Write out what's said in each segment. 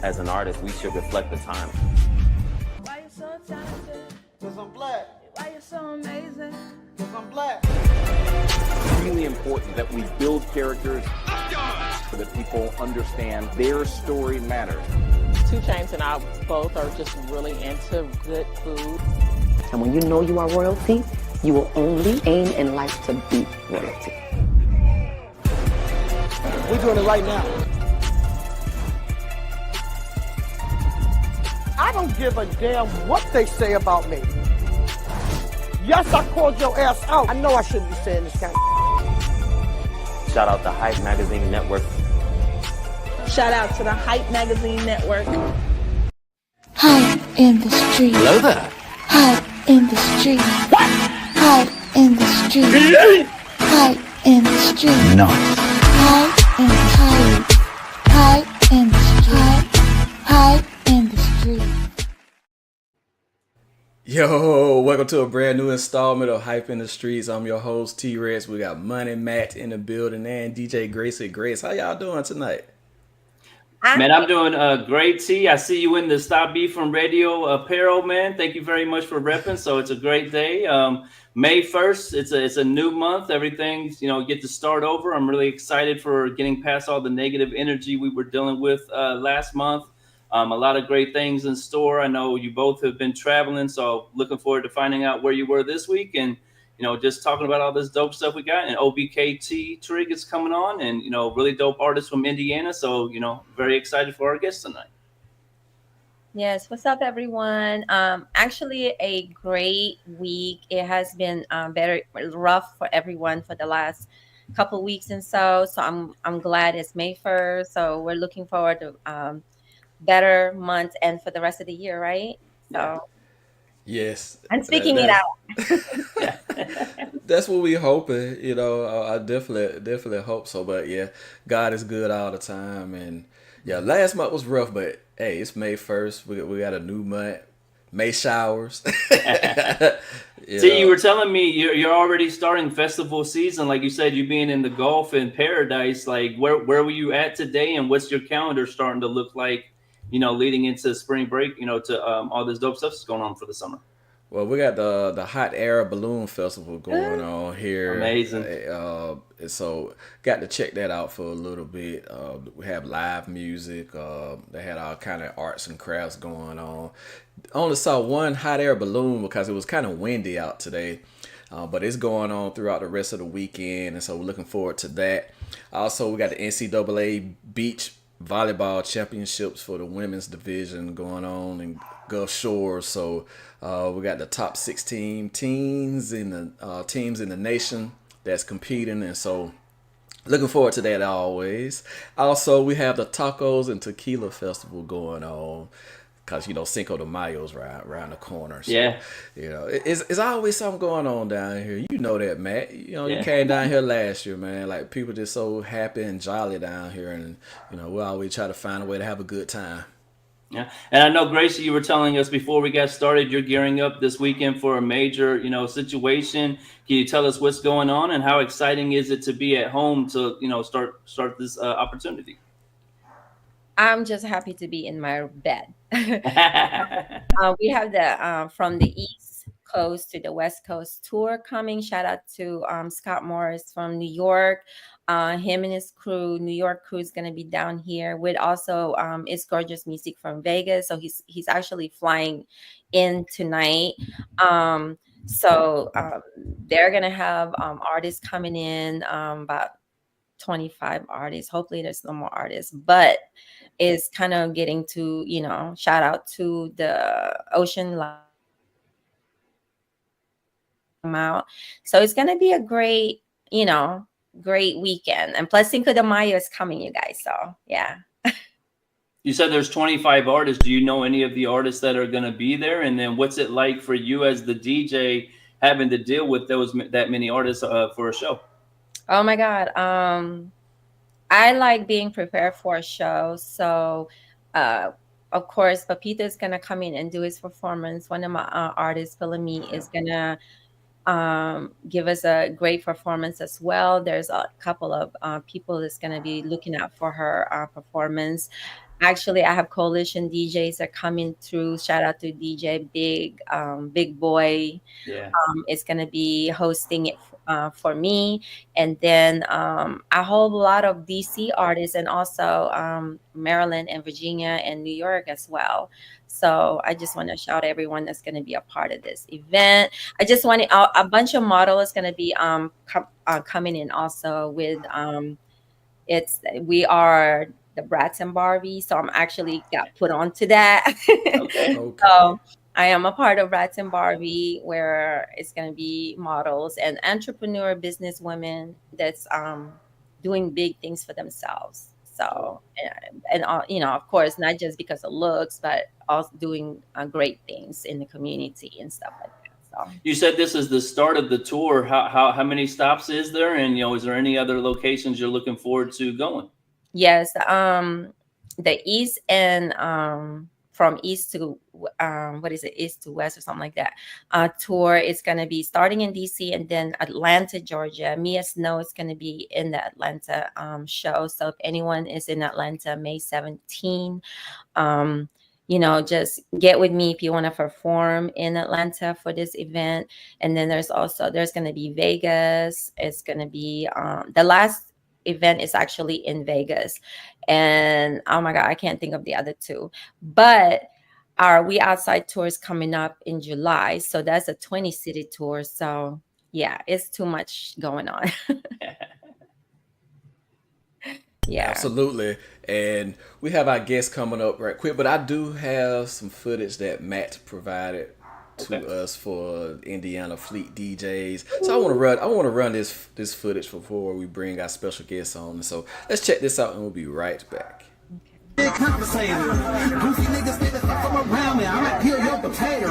As an artist, we should reflect the time. Why you so talented? Cause I'm black. Why you so amazing? Cause I'm black. It's really important that we build characters so that people understand their story matters. 2 Chainz and I both are just really into good food. And when you know you are royalty, you will only aim in life to be royalty. We're doing it right now. I don't give a damn what they say about me. Yes, I called your ass out. I know I shouldn't be saying this kind of. Shout out to Hype Magazine Network. Shout out to the Hype Magazine Network. Hype in the street. Hello there. Hype in the street. What? Hype in the street. Hype in the street. No. Hype in the hype. Hype in the street. Hype in the street. Yo, welcome to a brand new installment of Hype in the Streets. I'm your host, Tee Recx. We got Money Matt in the building and DJ Graci Grace. How y'all doing tonight? Man, I'm doing great, T. I see you in the Stop Beef from Radio apparel, man. Thank you very much for repping. So it's a great day. May 1st, it's a new month. Everything's, get to start over. I'm really excited for getting past all the negative energy we were dealing with last month. A lot of great things in store. I know you both have been traveling, so looking forward to finding out where you were this week and, just talking about all this dope stuff we got. And Obk Tee Trigg is coming on and, really dope artists from Indiana. So, very excited for our guests tonight. Yes, what's up, everyone? Actually, a great week. It has been very rough for everyone for the last couple weeks and so. So I'm glad it's May 1st. So we're looking forward to better months and for the rest of the year, right? So yes, I'm speaking it out. That's what we hoping. I definitely hope so. But yeah, God is good all the time. And yeah, last month was rough, but hey, it's May 1st. We got a new month. May showers. See, you were telling me you're already starting festival season. Like you said, you being in the Gulf and Paradise. Like where were you at today, and what's your calendar starting to look like? Leading into spring break. To all this dope stuff that's going on for the summer. Well, we got the Hot Air Balloon Festival going on here. Amazing. So got to check that out for a little bit. We have live music. They had all kind of arts and crafts going on. Only saw one hot air balloon because it was kind of windy out today. But it's going on throughout the rest of the weekend, and so we're looking forward to that. Also, we got the NCAA Beach Volleyball Championships for the women's division going on in Gulf Shores. So we got the top 16 teams in the nation that's competing, and so looking forward to that always. Also, we have the Tacos and Tequila Festival going on because Cinco de Mayo's right around the corner. So, yeah, it's always something going on down here. You know that, Matt. You came down here last year, man. Like, people just so happy and jolly down here, and we always try to find a way to have a good time. Yeah, and I know, Graci, you were telling us before we got started, you're gearing up this weekend for a major, situation. Can you tell us what's going on and how exciting is it to be at home to, start this opportunity? I'm just happy to be in my bed. We have the from the East Coast to the West Coast tour coming. Shout out to Scott Morris from New York. Him and his crew, New York crew, is going to be down here with also It's Gorgeous Music from Vegas. So he's actually flying in tonight. So they're going to have artists coming in, about 25 artists. Hopefully there's no more artists, but is kind of getting to, shout out to the Ocean out. So it's going to be a great, great weekend. And plus Cinco de Mayo is coming, you guys. So yeah. You said there's 25 artists. Do you know any of the artists that are going to be there? And then what's it like for you as the DJ having to deal with that many artists for a show? Oh my God. I like being prepared for a show. So, of course, Papito is going to come in and do his performance. One of my artists, Philomene, is going to give us a great performance as well. There's a couple of people that's going to be looking out for her performance. Actually, I have coalition DJs that are coming through. Shout out to DJ Big Boy. Yeah. Is going to be hosting it for me, and then a whole lot of DC artists, and also Maryland and Virginia and New York as well. So I just want to shout everyone that's going to be a part of this event. I just want a bunch of models going to be coming in also with we are the Brats and Barbie, so I'm actually got put onto that. Okay. So I am a part of Brats and Barbie, where it's going to be models and entrepreneur business women that's doing big things for themselves. So and of course, not just because of looks, but also doing great things in the community and stuff like that. So you said this is the start of the tour. How many stops is there, and is there any other locations you're looking forward to going? Yes, the East and from East to East to West or something like that. Tour is going to be starting in DC and then Atlanta, Georgia. Mia Snow is going to be in the Atlanta show. So if anyone is in Atlanta, May 17, just get with me if you want to perform in Atlanta for this event. And then there's going to be Vegas. It's going to be the last event is actually in Vegas, and oh my God, I can't think of the other two, but our We Outside tour is coming up in July, so that's a 20-city tour. So yeah, it's too much going on. Yeah, absolutely. And we have our guests coming up right quick, but I do have some footage that Matt provided to us for Indiana Fleet DJs. So I want to run this footage before we bring our special guests on. So let's check this out and we'll be right back. Big conversator. Goofy niggas think that from around me. I might peel your potato.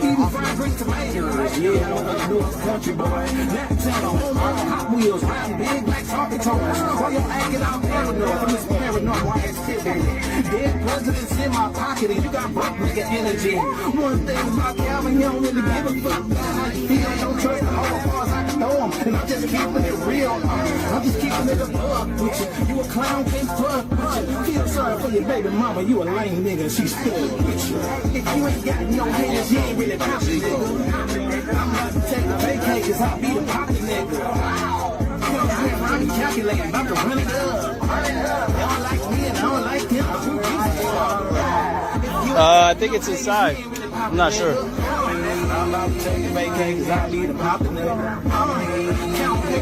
Even fried green tomatoes. Yeah, I'm a North country boy. Naptown on Hot Wheels. Riding big black talking toys. While you're acting out paranoid from this paranormal activity. Dead presidents in my pocket and you got broke nigga energy. One thing about Calvin, you don't really give a fuck about how you feel. Don't trust the whole bars I can throw 'em. And I'm just keeping it real. I'm just keeping it a buck with you. You a clown, can't fuck with you. Feel sorry for your baby mama, you a lame nigga, she stuck with you. If you ain't got no hands, you ain't really poppin', nigga. I'm about to take a vacay, cause I be the poppin' nigga. I be calculating, about to run it up. They don't like me and I don't like them. I think it's inside. I'm not sure. I'm about to take a vacay, cause I be the poppin' nigga.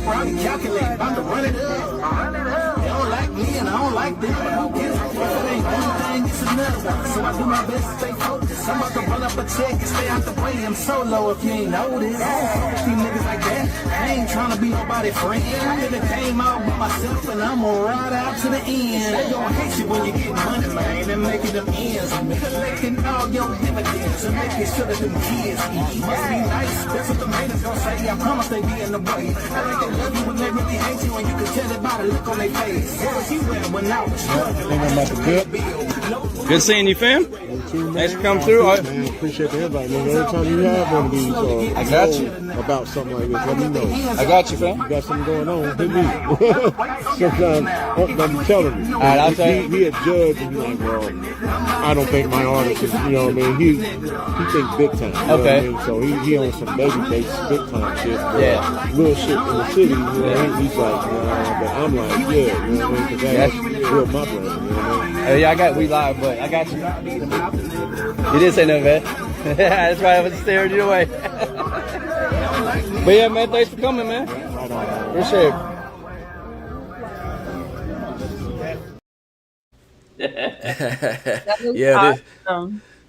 I be calculating, about to run it up. They don't like me and I don't like them. If it ain't one thing, it's another. So I do my best to stay focused. I'm about to run up a check and stay out the way. I'm solo if you ain't noticed. See niggas like that, I ain't trying to be nobody's friend. I'm in the game all by myself and I'm gonna ride out to the end. They gon' hate you when you get money, man, and making them ends. Collecting all your dividends and making sure that them kids eat. Must be nice, that's what the haters gon' say. I promise they be in the way. I think they love you when they really hate you and you can tell it by the look on their face. What you wear when I was Good seeing you, fam. Thanks for coming through. Man, appreciate the invite, man. Every time you have one of these, I got you. About something like this, let me know. I got you, fam. You got something going on, hit me. Sometimes I'm telling you. All right, I'll tell you. He a judge and he's like, well, I don't think my artist is, you know what I mean? He thinks big time. You know what I mean? So he on some baby face big time shit. Yeah. Little shit in the city, you know, he's like, but I'm like, yeah, you know what I mean? Because that's real my brother, you know what I mean? Yeah, we live, but I got you. You didn't say nothing, man. That's why I was staring you away. But yeah, man, thanks for coming, man. Appreciate it.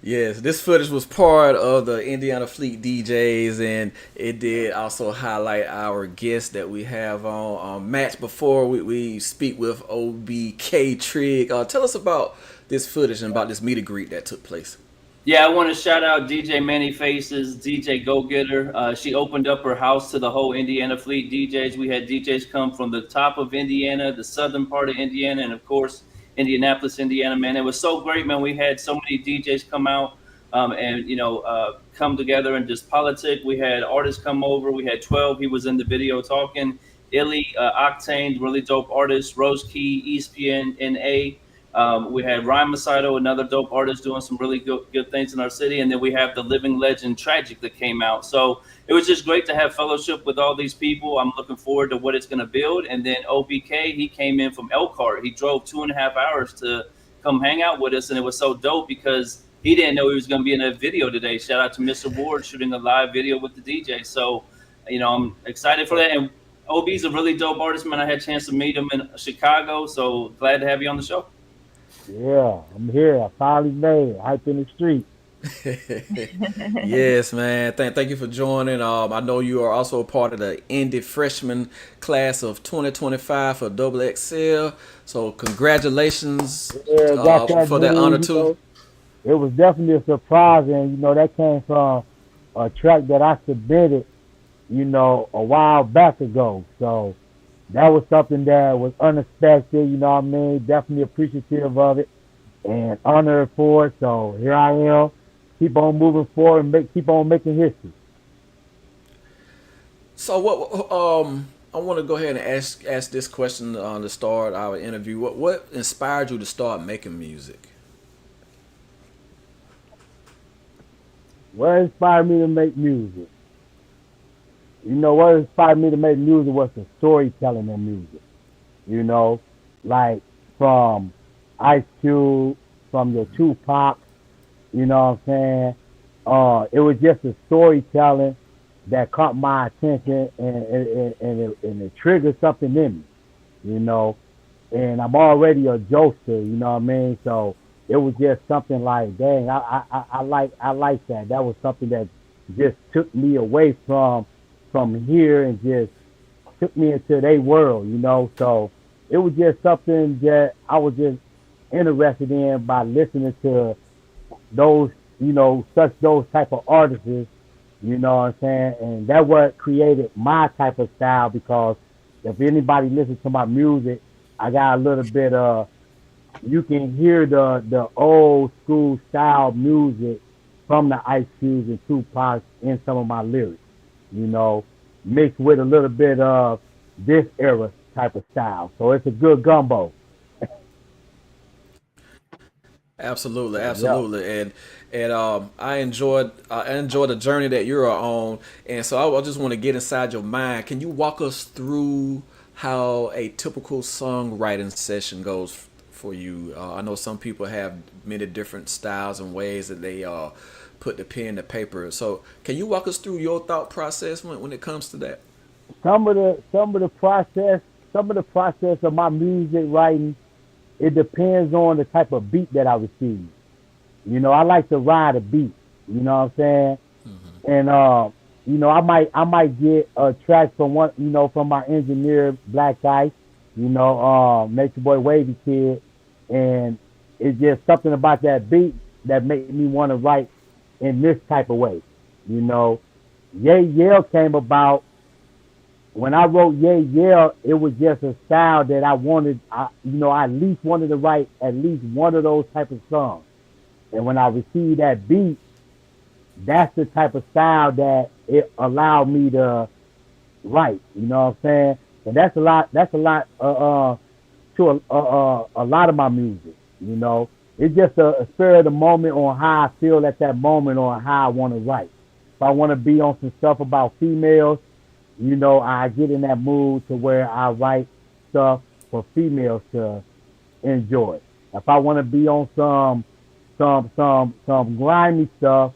Yeah, this footage was part of the Indiana Fleet DJs, and it did also highlight our guests that we have on. Matt, before we speak with Obk Trigg, tell us about this footage and about this meet and greet that took place. Yeah, I want to shout out DJ Many Faces, DJ Go Getter. She opened up her house to the whole Indiana Fleet DJs. We had DJs come from the top of Indiana, the southern part of Indiana, and of course, Indianapolis, Indiana, man. It was so great, man. We had so many DJs come out and, come together and just politic. We had artists come over. We had 12. He was in the video talking. Illy, Octane, really dope artist. Rose Key, ESPN, NA. We had Ryan Masato, another dope artist, doing some really good things in our city. And then we have the living legend Tragic that came out. So it was just great to have fellowship with all these people. I'm looking forward to what it's going to build. And then OBK, he came in from Elkhart. He drove 2.5 hours to come hang out with us. And it was so dope because he didn't know he was going to be in a video today. Shout out to Mr. Ward shooting a live video with the DJ. So, I'm excited for that. And OB's a really dope artist, man. I had a chance to meet him in Chicago. So glad to have you on the show. Yeah, I'm here. I finally made it. Hype in the street. Yes, man. Thank you for joining. I know you are also a part of the indie freshman class of 2025 for Double XL. So congratulations for that honor too. It was definitely a surprise, and that came from a track that I submitted, a while back ago. So that was something that was unexpected, definitely appreciative of it and honored for it. So here I am, keep on moving forward and keep on making history. So what I want to go ahead and ask this question to start our interview. What inspired you to start making music? What inspired me to make music? What inspired me to make music was the storytelling in music. Like from Ice Cube, from your Tupac, you know what I'm saying? It was just the storytelling that caught my attention and it triggered something in me, And I'm already a jokester, you know what I mean? So it was just something like, dang, I like that. That was something that just took me away from here and just took me into their world, So it was just something that I was just interested in by listening to those, those type of artists, you know what I'm saying? And that what created my type of style, because if anybody listens to my music, I got a little bit of, you can hear the old school style music from the Ice Cubes and Tupac in some of my lyrics, mixed with a little bit of this era type of style. So it's a good gumbo. Absolutely. And I enjoyed the journey that you're on. And so I just want to get inside your mind. Can you walk us through how a typical songwriting session goes for you? I know some people have many different styles and ways that they put the pen to paper. So can you walk us through your thought process when it comes to that? Some of the process of my music writing, it depends on the type of beat that I receive. I like to ride a beat. You know what I'm saying? Mm-hmm. And I might get a track from from my engineer Black Ice, Nature Boy Wavy Kid, and it's just something about that beat that made me want to write in this type of way. Yay Yell came about. When I wrote Yay Yell, it was just a style that I wanted. I at least wanted to write at least one of those type of songs. And when I received that beat, that's the type of style that it allowed me to write. You know what I'm saying? And that's a lot to a lot of my music. It's just a spur of the moment on how I feel at that moment or how I want to write. If I want to be on some stuff about females, I get in that mood to where I write stuff for females to enjoy. If I want to be on some grimy stuff,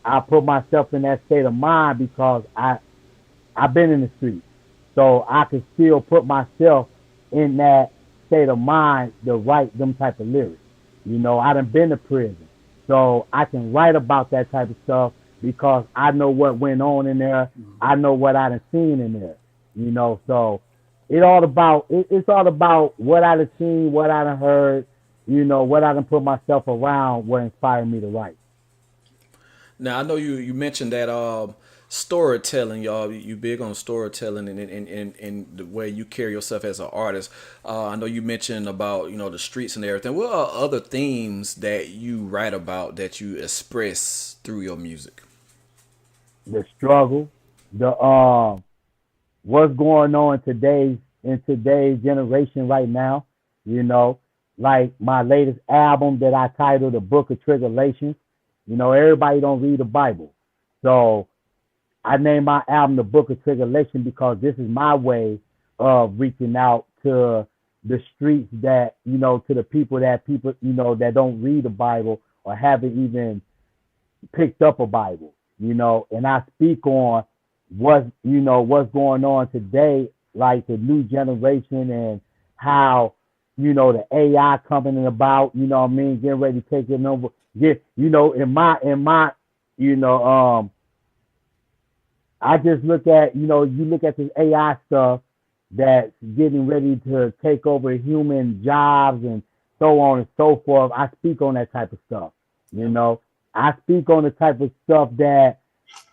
I put myself in that state of mind because I've been in the streets, so I can still put myself in that state of mind to write them type of lyrics. I done been to prison, so I can write about that type of stuff because I know what went on in there. I know what I done seen in there. So it's all about what I done seen, what I done heard, what I done put myself around, what inspired me to write. Now I know you mentioned that storytelling, y'all. You big on storytelling and the way you carry yourself as an artist. I know you mentioned about the streets and everything. What are other themes that you write about that you express through your music? The struggle, the what's going on in today's generation right now. like my latest album that I titled Obk Trigg. You know, everybody don't read the Bible. So I named my album the Obk Trigg because this is my way of reaching out to the streets that, you know, to the people, you know, that don't read the Bible or haven't even picked up a Bible, you know, and I speak on what's going on today, like the new generation and how, you know, the AI coming about, you know what I mean, getting ready to take it over. You know, in my, you know, I just look at, you know, you look at this AI stuff that's getting ready to take over human jobs and so on and so forth. I speak on that type of stuff, you know. I speak on the type of stuff that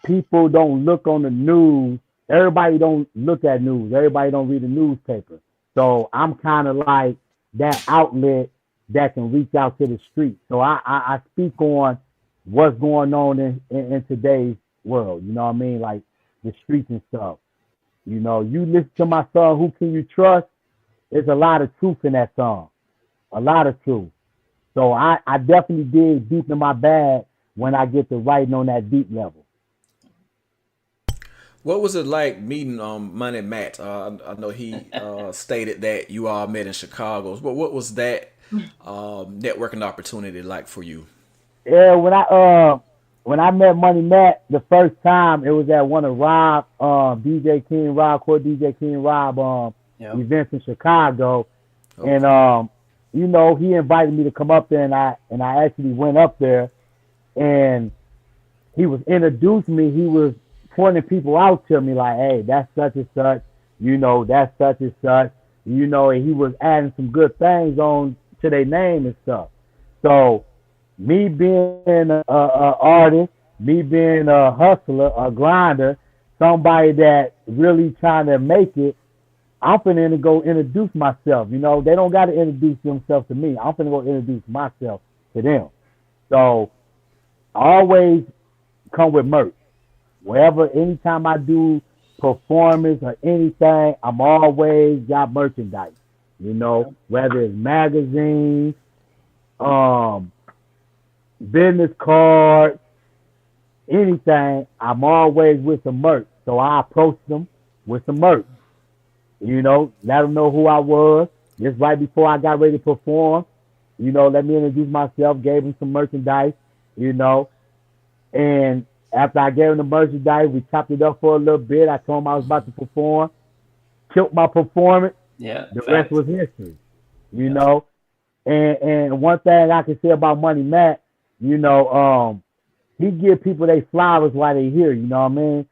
people don't look on the news. Everybody don't look at news. Everybody don't read the newspaper. So I'm kind of like that outlet that can reach out to the street. So I speak on what's going on in today's world. You know what I mean? Like the streets and stuff. You know, you listen to my song, Who Can You Trust? There's a lot of truth in that song. A lot of truth. So I definitely dig deep in my bag when I get to writing on that deep level. What was it like meeting Money Matt? I know he stated that you all met in Chicago. But what was that networking opportunity like for you? Yeah, when I met Money Matt the first time, it was at one of Court DJ King Rob events in Chicago. Okay. And you know, he invited me to come up there, and I actually went up there, and he was introducing me. He was pointing people out to me like, hey, that's such and such, you know, that's such and such, you know, and he was adding some good things on to their name and stuff. So me being an artist, me being a hustler, a grinder, somebody that really trying to make it, I'm finna go introduce myself. You know, they don't got to introduce themselves to me. I'm finna go introduce myself to them. So I always come with merch. Wherever, anytime I do performance or anything, I'm always got merchandise. You know, whether it's magazines, business cards, anything, I'm always with some merch. So I approach them with some merch. You know, let them know who I was. Just right before I got ready to perform, you know, let me introduce myself, gave them some merchandise, you know, and after I gave him the merchandise, we chopped it up for a little bit. I told him I was about to perform, killed my performance. Yeah, the rest was history, you know. And one thing I can say about Money Matt, you know, he give people their flowers while they here. You know what I mean?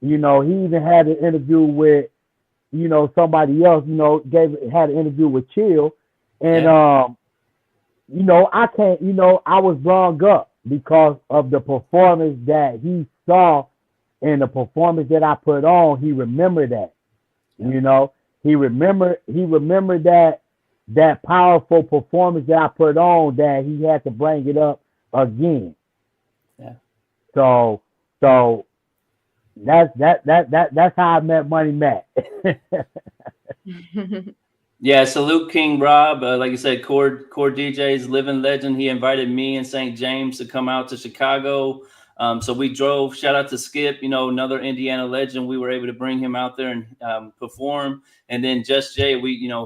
You know, he even had an interview with, you know, somebody else. You know, had an interview with Chill, and you know, I can't. You know, I was brung up because of the performance that he saw and the performance that I put on. He remembered that, you know, he remembered that powerful performance that I put on, that he had to bring it up again. Yeah. So that's how I met Money Matt. Yeah, salute King Rob. Like you said, Core DJs, living legend. He invited me and St. James to come out to Chicago. So we drove. Shout out to Skip, you know, another Indiana legend. We were able to bring him out there and perform. And then Just Jay,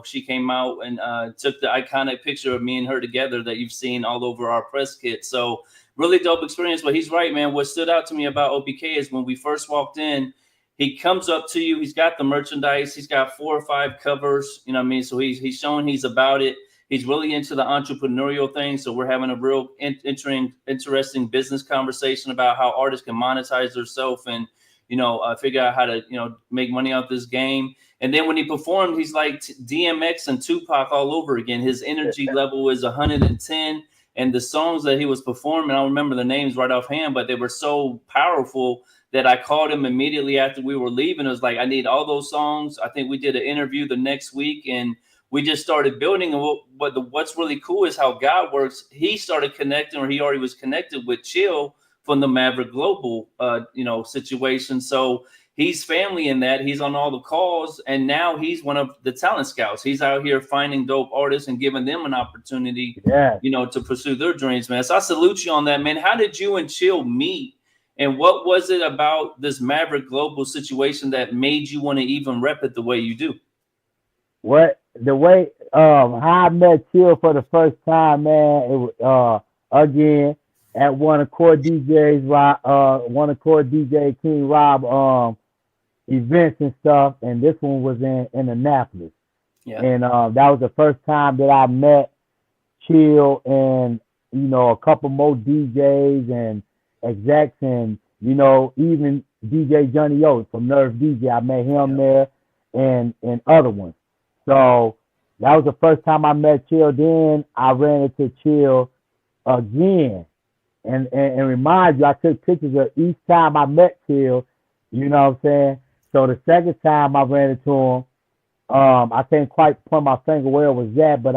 she came out and took the iconic picture of me and her together that you've seen all over our press kit. So really dope experience. But he's right, man. What stood out to me about OBK is when we first walked in, he comes up to you. He's got the merchandise. He's got 4 or 5 covers. You know what I mean? So he's showing he's about it. He's really into the entrepreneurial thing. So we're having a real interesting business conversation about how artists can monetize themselves and, figure out how to, make money off this game. And then when he performed, he's like DMX and Tupac all over again. His energy level is 110. And the songs that he was performing, I don't remember the names right offhand, but they were so powerful that I called him immediately after we were leaving. It was like, I need all those songs. I think we did an interview the next week, and we just started building. And what's really cool is how God works. He started connecting, or he already was connected with Chill from the Maverick Global, situation. So he's family in that. He's on all the calls, and now he's one of the talent scouts. He's out here finding dope artists and giving them an opportunity, to pursue their dreams, man. So I salute you on that, man. How did you and Chill meet? And what was it about this Maverick Global situation that made you want to even rep it the way you do? How I met Chill for the first time, man, it was again at one of Core DJ King Rob events and stuff, and this one was in Annapolis. Yeah. And that was the first time that I met Chill and a couple more DJs and execs, and even DJ Johnny Oates from Nerve DJ. I met him there and other ones. So that was the first time I met Chill. Then I ran into Chill again. And remind you, I took pictures of each time I met Chill, you know what I'm saying? So the second time I ran into him, I can't quite point my finger where it was at, but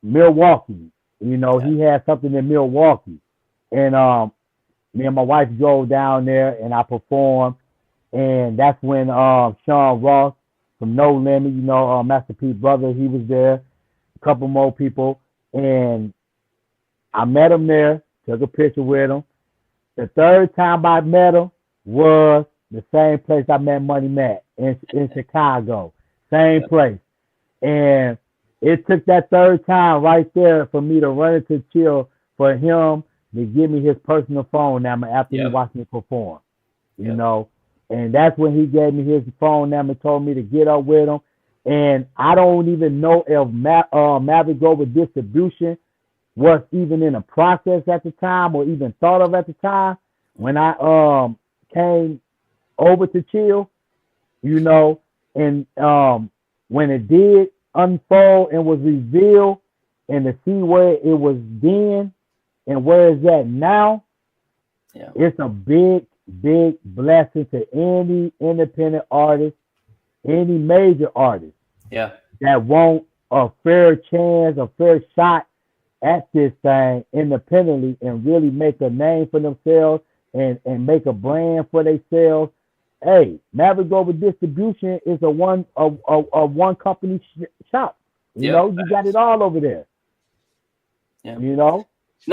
Milwaukee. He had something in Milwaukee. And me and my wife drove down there and I performed. And that's when Sean Ross from No Limit, Master P's brother, he was there, a couple more people. And I met him there, took a picture with him. The third time I met him was the same place I met Money Matt in Chicago. Same place. And it took that third time right there for me to run into Chill for him to give me his personal phone number after he watched me perform. You know? And that's when he gave me his phone number and told me to get up with him. And I don't even know if Maverick Global Distribution was even in a process at the time or even thought of at the time when I came over to Chill, and when it did unfold and was revealed, and to see where it was then and where it's at now, it's a big blessing to any independent artist, any major artist that want a fair chance, a fair shot at this thing independently and really make a name for themselves and make a brand for themselves. Hey, Maverick Global Distribution is a one company shop. You got it all over there. Now,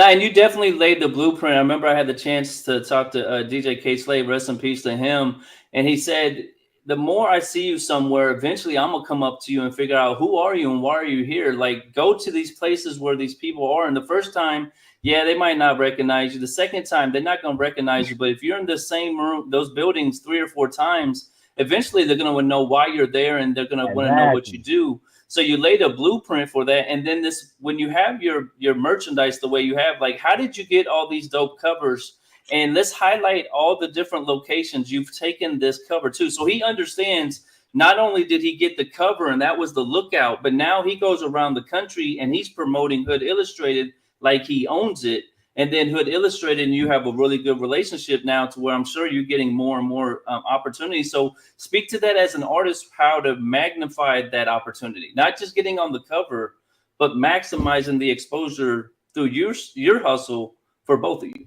and you definitely laid the blueprint. I remember I had the chance to talk to DJ K Slade, rest in peace to him, and he said, the more I see you somewhere, eventually I'm gonna come up to you and figure out who are you and why are you here. Like, go to these places where these people are. And the first time, they might not recognize you. The second time, they're not gonna recognize you. But if you're in the same room, those buildings 3 or 4 times, eventually they're gonna know why you're there and they're gonna want to know what you do. So you laid a blueprint for that. And then when you have your merchandise the way you have, like, how did you get all these dope covers? And let's highlight all the different locations you've taken this cover to. So he understands not only did he get the cover and that was the lookout, but now he goes around the country and he's promoting Hood Illustrated like he owns it. And then Hood Illustrated, and you have a really good relationship now to where I'm sure you're getting more and more opportunities. So speak to that as an artist, how to magnify that opportunity, not just getting on the cover, but maximizing the exposure through your hustle for both of you.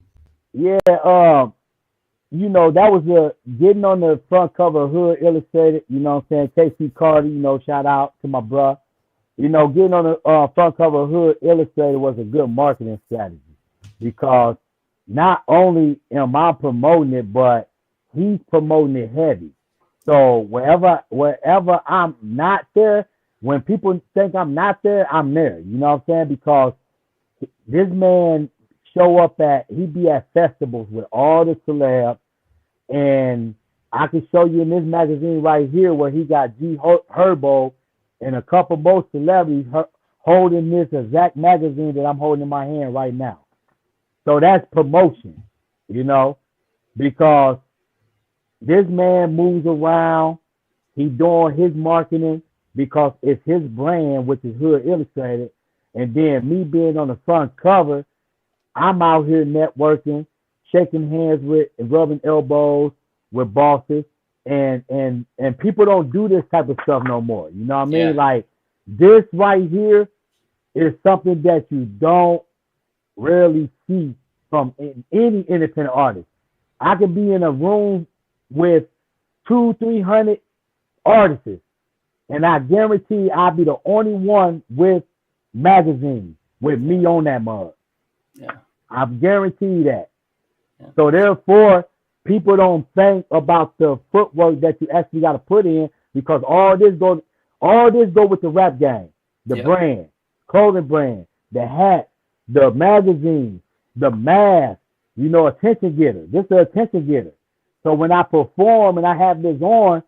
Yeah, that was getting on the front cover of Hood Illustrated, KC Carter, shout out to my bro. Getting on the front cover of Hood Illustrated was a good marketing strategy because not only am I promoting it, but he's promoting it heavy. So wherever I'm not there, when people think I'm not there, I'm there. You know what I'm saying? Because this man he'd be at festivals with all the celebs, and I can show you in this magazine right here where he got G Herbo and a couple more celebrities holding this exact magazine that I'm holding in my hand right now. So that's promotion, because this man moves around, he's doing his marketing because it's his brand, which is Hood Illustrated, and then me being on the front cover, I'm out here networking, shaking hands with and rubbing elbows with bosses, and people don't do this type of stuff no more. You know what I mean? Yeah. Like, this right here is something that you don't rarely see from any independent artist. I could be in a room with 200-300 artists, and I guarantee I'll be the only one with magazines with me on that mug. Yeah. I guarantee that. Yeah. So therefore, people don't think about the footwork that you actually got to put in, because all this go with the rap game, the brand, clothing brand, the hat, the magazine, the mask, attention getter. This is an attention getter. So when I perform and I have this on,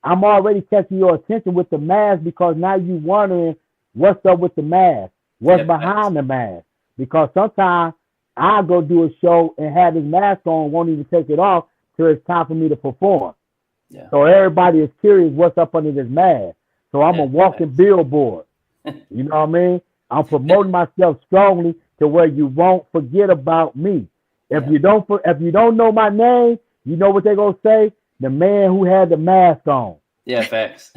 I'm already catching your attention with the mask, because now you wondering what's up with the mask, what's behind the mask. Because sometimes I go do a show and have this mask on, won't even take it off till it's time for me to perform. Yeah. So everybody is curious what's up under this mask. So I'm a walking billboard. You know what I mean? I'm promoting myself strongly to where you won't forget about me. If you don't know my name, you know what they're gonna say? The man who had the mask on. Yeah, facts.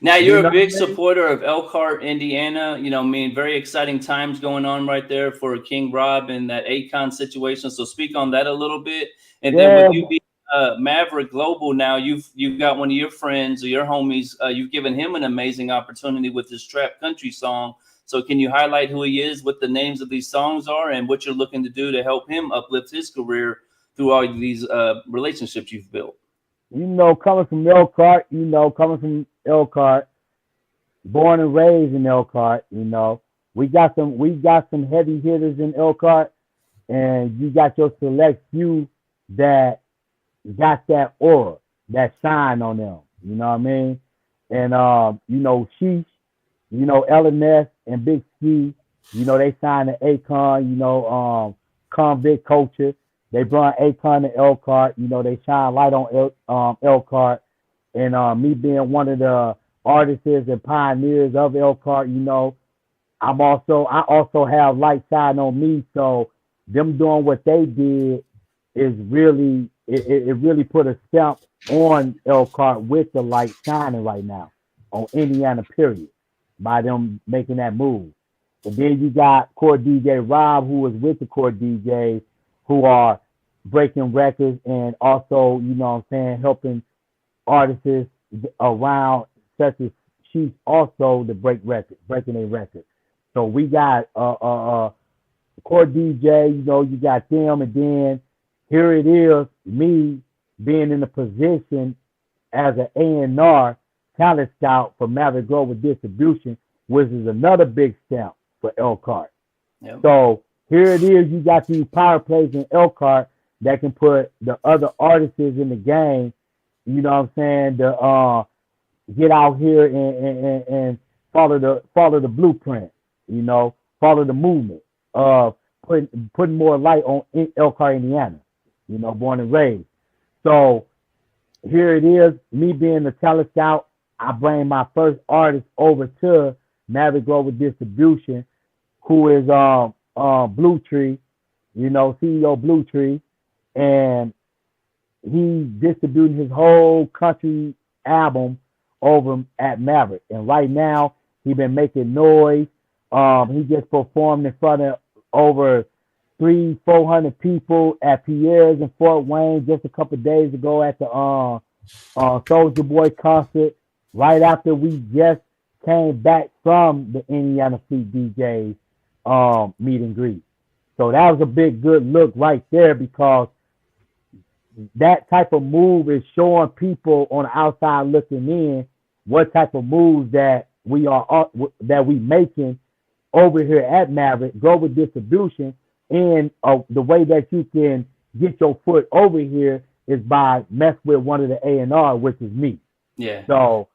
Now you're a big supporter of Elkhart, Indiana. Very exciting times going on right there for King Rob and that Akon situation. So speak on that a little bit. And then with you being Maverick Global now, you've got one of your friends or your homies. You've given him an amazing opportunity with this trap country song. So can you highlight who he is, what the names of these songs are, and what you're looking to do to help him uplift his career through all these relationships you've built? Coming from Elkhart, born and raised in Elkhart, we got some heavy hitters in Elkhart, and you got your select few that got that aura, that shine on them. You know what I mean? And Sheesh, LNS and Big Ski, they signed to Akon, Convict Culture. They brought Akon to Elkhart. They shine light on Elkhart. And me being one of the artists and pioneers of Elkhart, I also have light shine on me. So them doing what they did is really, it really put a stamp on Elkhart with the light shining right now on Indiana, period, by them making that move. And then you got Court DJ Rob, who was with the Court DJs, who are breaking records and also, helping artists around, such as she's also the breaking a record. So we got Court DJ, you got them, and then here it is, me being in a position as an A&R talent scout for Maverick Global Distribution, which is another big stamp for Elkhart. Yep. So here it is, you got these power plays in Elkhart that can put the other artists in the game, to get out here and follow the blueprint, follow the movement of putting more light on Elkhart, Indiana, born and raised. So here it is, me being the talent scout, I bring my first artist over to Maverick Global Distribution, who is Blue Tree, CEO Blue Tree, and he distributing his whole country album over at Maverick. And right now, he been making noise. He just performed in front of over 300-400 people at Pierre's in Fort Wayne just a couple of days ago at the Soulja Boy concert, right after we just came back from the Indiana Street DJs meet and greet. So that was a big good look right there, because that type of move is showing people on the outside looking in what type of moves that we making over here at Maverick Global Distribution, and the way that you can get your foot over here is by mess with one of the A&R, which is me. Yeah. So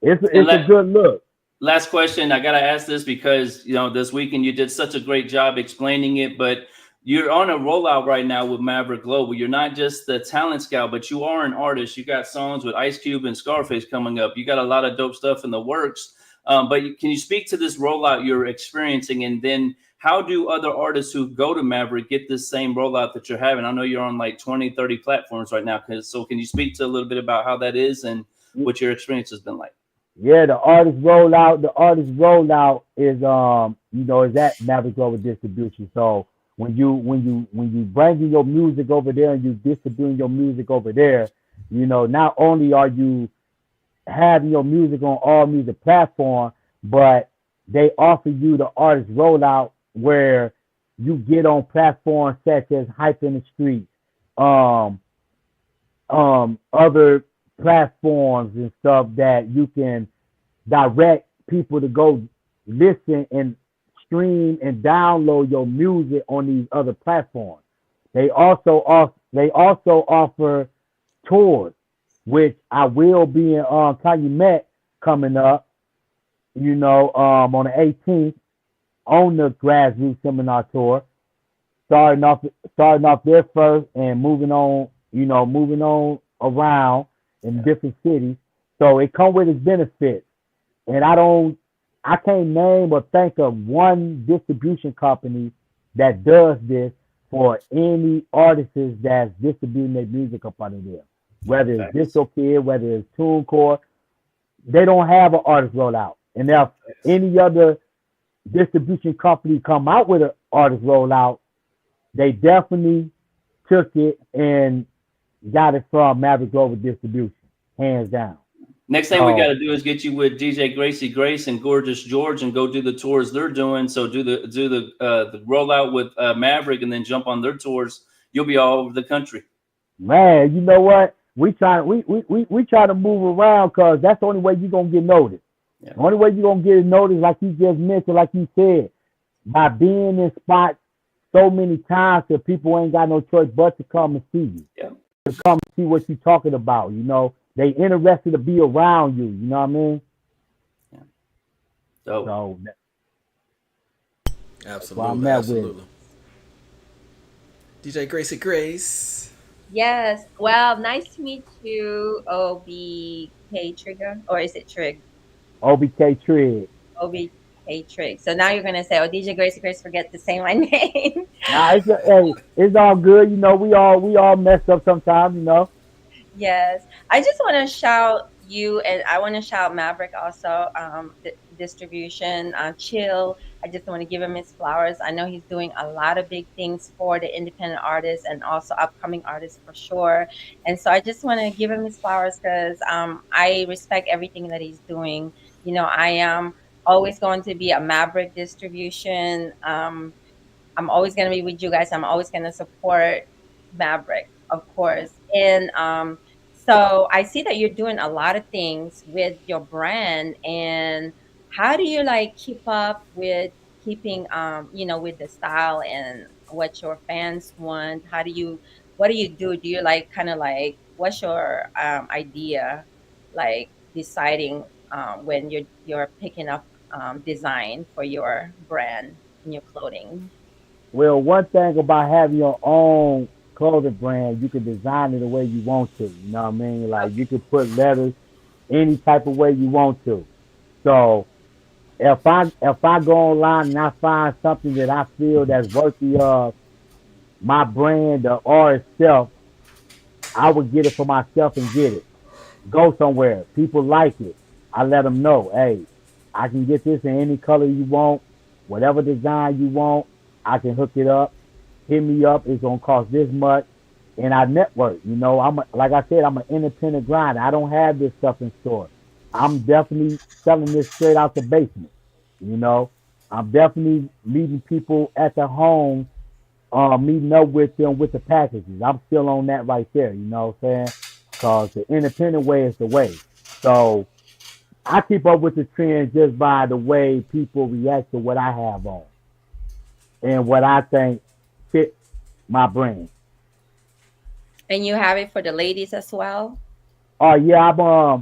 it's a good look. Last question. I got to ask this because, this weekend you did such a great job explaining it, but you're on a rollout right now with Maverick Global. You're not just the talent scout, but you are an artist. You got songs with Ice Cube and Scarface coming up. You got a lot of dope stuff in the works. But can you speak to this rollout you're experiencing? And then how do other artists who go to Maverick get this same rollout that you're having? I know you're on like 20, 30 platforms right now. So can you speak to a little bit about how that is and what your experience has been like? Yeah, the artist rollout is is at Maverick Global Distribution. So when you bringing your music over there and you distributing your music over there, you know, not only are you having your music on all music platforms, but they offer you the artist rollout where you get on platforms such as Hype in the Street, other platforms and stuff that you can direct people to go listen and stream and download your music on these other platforms. They also offer tours, which I will be in Calumet coming up, you know, on the 18th on the Grassroots Seminar Tour, starting off there first and moving on around in different cities. So it comes with its benefits. And I can't name or think of one distribution company that does this for any artists that's distributing their music up under there. Whether it's DistroKid, whether it's TuneCore, they don't have an artist rollout. And if any other distribution company come out with an artist rollout, they definitely took it and got it from Maverick Global Distribution, hands down. Next thing we got to do is get you with DJ Graci Grace and Gorgeous George and go do the tours they're doing. So do the rollout with Maverick and then jump on their tours. You'll be all over the country. Man, you know what? We try to move around because that's the only way you're gonna get noticed. Yeah. The only way you're gonna get noticed, like you just mentioned, like you said, by being in spots so many times that people ain't got no choice but to come and see you. Yeah. To come and see what you're talking about, you know. They interested to be around you, you know what I mean? Yeah. So absolutely. DJ Graci Grace. Yes. Well, nice to meet you, OBK Trigger, or is it Trigg? OBK Trigg. OBK Trigg. So now you're gonna say, "Oh, DJ Graci Grace, forget to say my name." Nah, it's all good. You know, we all mess up sometimes. You know. Yes, I just want to shout you, and I want to shout Maverick also. Distribution, Chill. I just want to give him his flowers. I know he's doing a lot of big things for the independent artists and also upcoming artists for sure. And so I just want to give him his flowers because I respect everything that he's doing. You know, I am always going to be a Maverick distribution. I'm always going to be with you guys. I'm always going to support Maverick, of course. And so I see that you're doing a lot of things with your brand. And how do you like keep up with keeping, you know, with the style and what your fans want? What do you do? Do you like kind of like, what's your idea, like deciding when you're picking up design for your brand and your clothing? Well, one thing about having your own clothing brand, you can design it the way you want to. You know what I mean? Like you can put letters any type of way you want to. So if I go online and I find something that I feel that's worthy of my brand or itself, I would get it for myself and get it. Go somewhere. People like it. I let them know, hey, I can get this in any color you want, whatever design you want, I can hook it up. Hit me up. It's gonna cost this much, and I network. You know, like I said, I'm an independent grinder. I don't have this stuff in store. I'm definitely selling this straight out the basement. You know, I'm definitely meeting people at their home, meeting up with them with the packages. I'm still on that right there. You know what I'm saying? Because the independent way is the way. So I keep up with the trend just by the way people react to what I have on and what I think fit my brand. And you have it for the ladies as well? Oh yeah,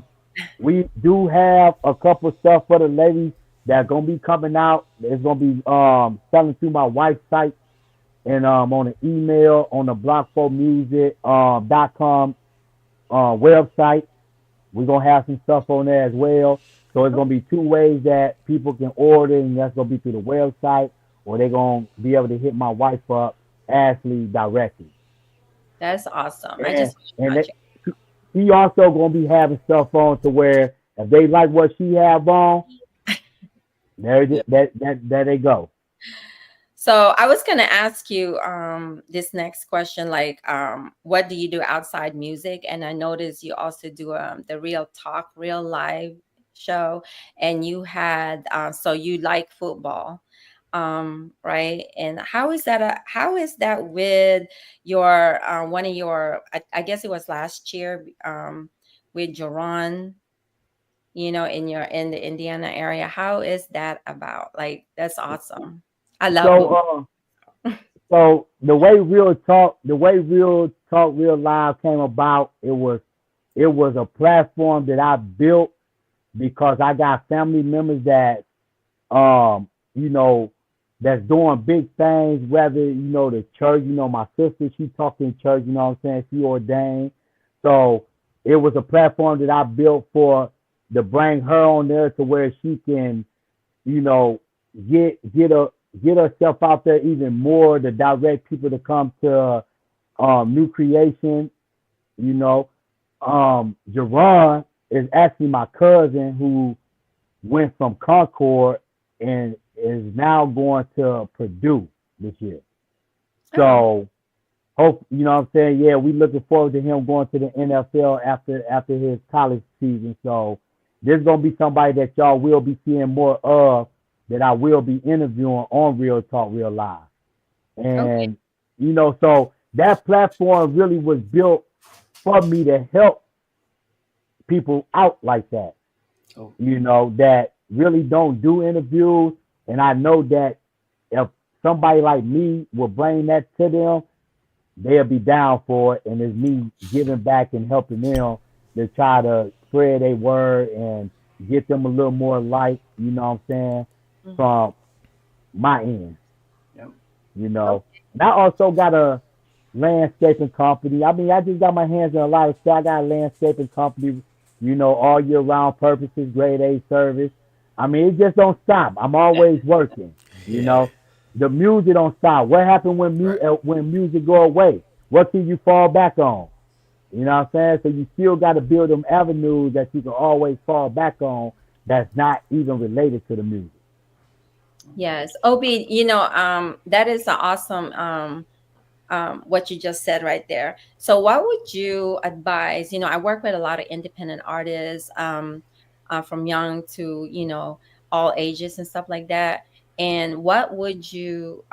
we do have a couple stuff for the ladies that's gonna be coming out. It's gonna be selling through my wife's site and on an email on the block4music.com website. We're gonna have some stuff on there as well. So it's gonna be two ways that people can order, and that's gonna be through the website, or they're gonna be able to hit my wife up, Ashley, directly. That's awesome. She also gonna be having stuff on to where if they like what she have on, there they go. So I was gonna ask you this next question, like what do you do outside music? And I noticed you also do the Real Talk, Real Live show, and you had so you like football, right? And how is that with your one of your I guess it was last year with Jerron, you know, in the Indiana area. How is that about? Like that's awesome. I love football. So, so the way Real Talk, Real Live came about, it was a platform that I built because I got family members that, you know, that's doing big things, whether, you know, the church, you know, my sister, she talked in church, you know what I'm saying? She ordained. So it was a platform that I built to bring her on there to where she can, you know, get herself out there even more, to direct people to come to new creation, you know. Jerron is actually my cousin who went from Concord and is now going to Purdue this year. So hope, you know what I'm saying? Yeah, we looking forward to him going to the NFL after his college season. So there's gonna be somebody that y'all will be seeing more of, that I will be interviewing on Real Talk, Real Live. And you know, so that platform really was built for me to help people out like that. You know, that really don't do interviews. And I know that if somebody like me will bring that to them, they'll be down for it. And it's me giving back and helping them to try to spread their word and get them a little more light, you know what I'm saying, from my end. You know. And I also got a landscaping company. I mean, I just got my hands in a lot of stuff. I got a landscaping company, you know, all year round purposes, grade A service. I mean, it just don't stop. I'm always working, you know. The music don't stop. What happened when music go away? What can you fall back on? You know what I'm saying? So you still got to build them avenues that you can always fall back on that's not even related to the music. Yes, Obi, you know, that is an awesome what you just said right there. So what would you advise? You know, I work with a lot of independent artists, from young to, you know, all ages and stuff like that. And what would you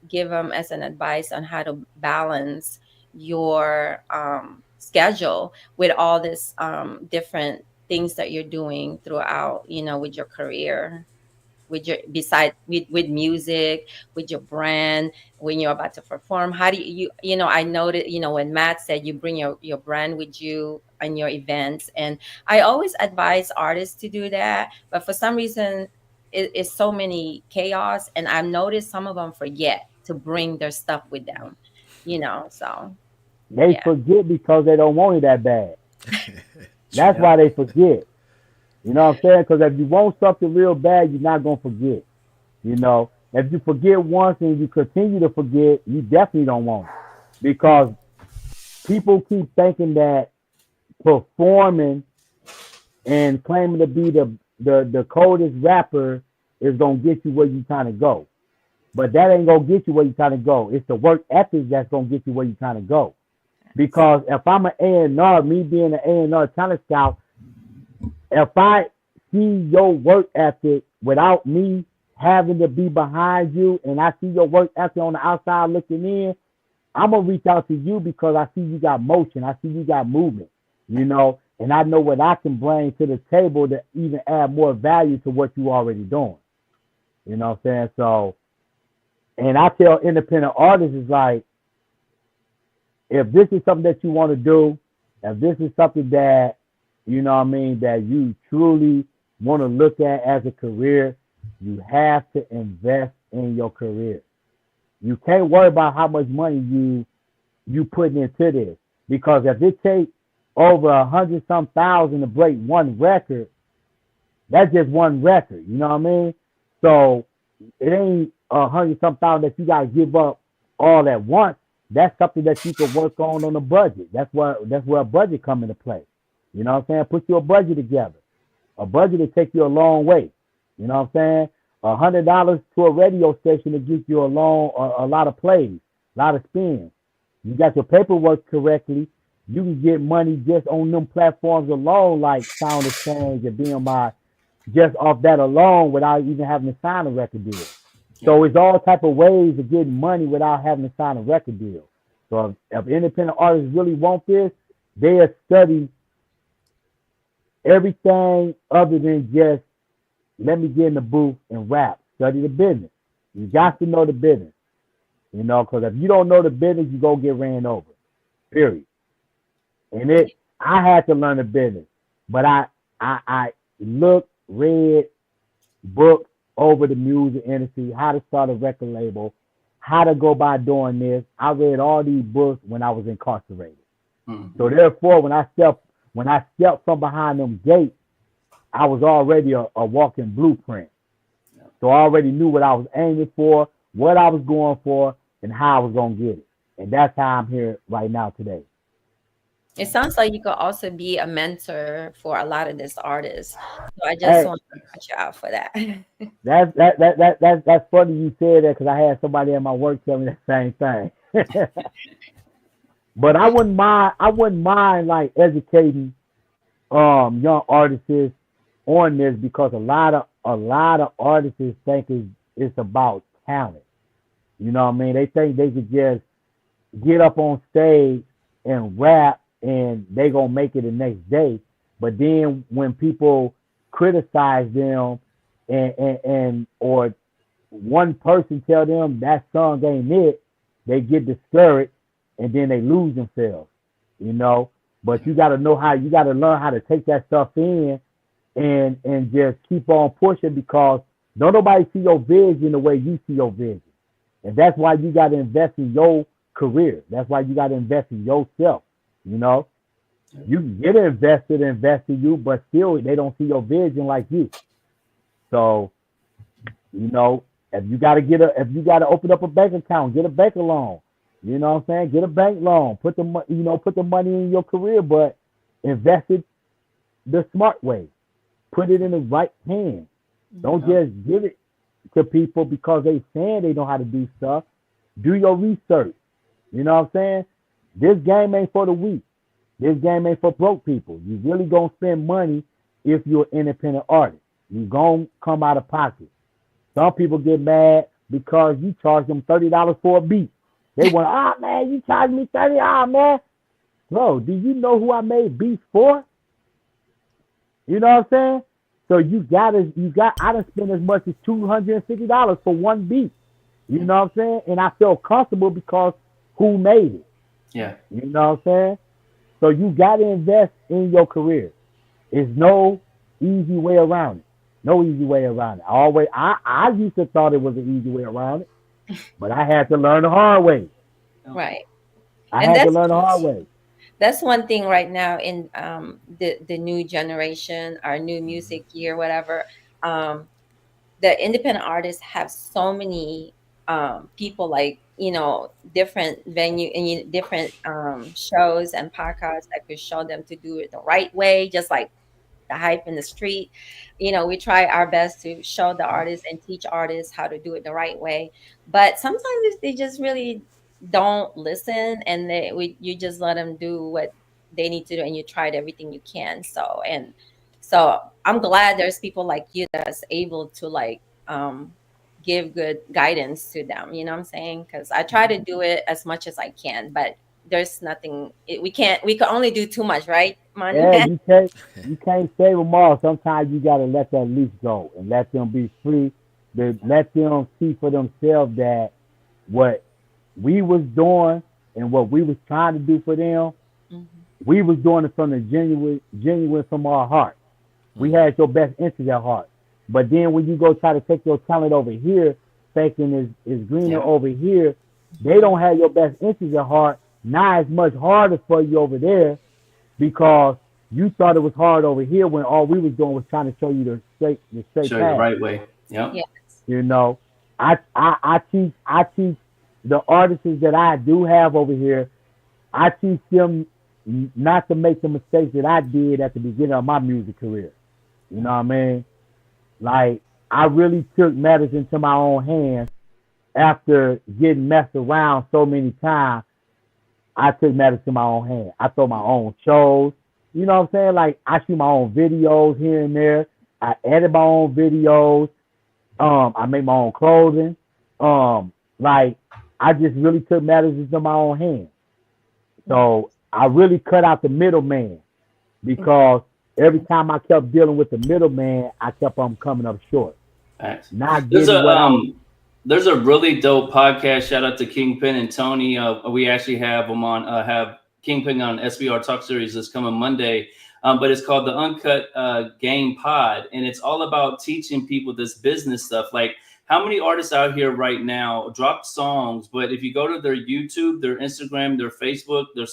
give them as an advice on how to balance your schedule with all this different things that you're doing throughout, you know, with your career, with your with music, with your brand, when you're about to perform? How do you know, I noted, you know, when Matt said you bring your brand with you on your events, and I always advise artists to do that, but for some reason it's so many chaos, and I've noticed some of them forget to bring their stuff with them, you know. So they forget because they don't want it that bad. That's why they forget. You know what I'm saying? Because if you want something real bad, you're not going to forget. You know, if you forget once and you continue to forget, you definitely don't want it. Because people keep thinking that performing and claiming to be the coldest rapper is going to get you where you're trying to go. But that ain't going to get you where you're trying to go. It's the work ethic that's going to get you where you're trying to go. Because if I'm an A&R, me being an A&R talent scout, if I see your work ethic without me having to be behind you, and I see your work ethic on the outside looking in, I'm going to reach out to you because I see you got motion. I see you got movement, you know, and I know what I can bring to the table to even add more value to what you already doing. You know what I'm saying? So, and I tell independent artists, is like, if this is something that you want to do, if this is something that, you know what I mean, that you truly want to look at as a career, you have to invest in your career. You can't worry about how much money you putting into this, because if it takes over 100-some thousand to break one record, that's just one record. You know what I mean? So it ain't 100-some thousand that you got to give up all at once. That's something that you can work on a budget. That's where a budget come into play. You know what I'm saying? Put your budget together. A budget will take you a long way. You know what I'm saying? $100 to a radio station to get you a lot of plays, a lot of spins. You got your paperwork correctly, you can get money just on them platforms alone, like Sound Exchange and BMI, just off that alone without even having to sign a record deal. So it's all type of ways of getting money without having to sign a record deal. So if independent artists really want this, they'll study everything other than just let me get in the booth and rap. Study the business. You got to know the business. You know, because if you don't know the business, you go get ran over. Period. And I had to learn the business. But I looked, read books over the music industry, how to start a record label, how to go by doing this. I read all these books when I was incarcerated. Mm-hmm. So therefore, when I stepped from behind them gates, I was already a walking blueprint. Yeah. So I already knew what I was aiming for, what I was going for, and how I was going to get it. And that's how I'm here right now today. It sounds like you could also be a mentor for a lot of these artists. So I just want to put you out for that. That's funny you said that, because I had somebody at my work tell me the same thing. But I wouldn't mind like educating young artists on this, because a lot of artists think it's about talent. You know what I mean? They think they could just get up on stage and rap and they gonna make it the next day. But then when people criticize them and or one person tell them that song ain't it, they get discouraged and then they lose themselves, you know. But you gotta learn how to take that stuff in and just keep on pushing, because don't nobody see your vision the way you see your vision. And that's why you gotta invest in your career. That's why you gotta invest in yourself. You know, you can get invested in you, but still they don't see your vision like you. So, you know, if you gotta open up a bank account, get a bank loan. You know what I'm saying? Get a bank loan. Put the money in your career, but invest it the smart way. Put it in the right hands. Don't just give it to people because they saying they know how to do stuff. Do your research. You know what I'm saying? This game ain't for the weak. This game ain't for broke people. You really gonna spend money if you're an independent artist. You gonna come out of pocket. Some people get mad because you charge them $30 for a beat. They want, man, you charge me $30, man. Bro, do you know who I made beats for? You know what I'm saying? So I done spent as much as $250 for one beat. You know what I'm saying? And I felt comfortable because who made it? Yeah. You know what I'm saying? So you got to invest in your career. There's no easy way around it. No easy way around it. I used to thought it was an easy way around it, but I had to learn the hard way. Right. I had to learn the hard way. That's one thing right now in the new generation, our new music year, whatever. The independent artists have so many people, like, you know, different venue and different shows and podcasts that could show them to do it the right way, just like the hype in the street. You know, we try our best to show the artists and teach artists how to do it the right way, but sometimes they just really don't listen, and you just let them do what they need to do, and you tried everything you can. So I'm glad there's people like you that's able to like give good guidance to them, you know what I'm saying? Because I try to do it as much as I can, but there's nothing we can only do too much, right, Money? Yeah, you can't save them all. Sometimes you gotta let that leash go and let them be free. Let them see for themselves that what we was doing and what we was trying to do for them, we was doing it from the genuine from our heart. We had your best interest at heart. But then when you go try to take your talent over here, thinking is greener over here, they don't have your best interest at heart. Now it's much harder for you over there because you thought it was hard over here when all we was doing was trying to show you the straight show path. you the right way. Yeah. Yes. You know, I teach the artists that I do have over here. I teach them not to make the mistakes that I did at the beginning of my music career. You know what I mean? Like, I really took matters into my own hands after getting messed around so many times. I took matters to my own hand. I throw my own shows. You know what I'm saying? Like, I shoot my own videos here and there. I edit my own videos. I make my own clothing. Like, I just really took matters into my own hands. So I really cut out the middleman, because every time I kept dealing with the middleman, I kept on coming up short. Not getting what I was. There's a really dope podcast. Shout out to Kingpin and Tony. We actually have them on, have Kingpin on SBR Talk Series this coming Monday. But it's called the Uncut Game Pod. And it's all about teaching people this business stuff. Like, how many artists out here right now drop songs, but if you go to their YouTube, their Instagram, their Facebook, their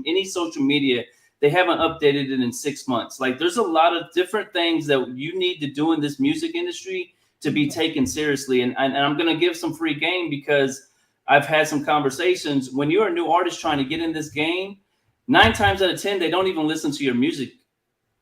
any social media, they haven't updated it in 6 months. Like, there's a lot of different things that you need to do in this music industry to be taken seriously. And I'm going to give some free game, because I've had some conversations. When you're a new artist trying to get in this game, 9 times out of 10, they don't even listen to your music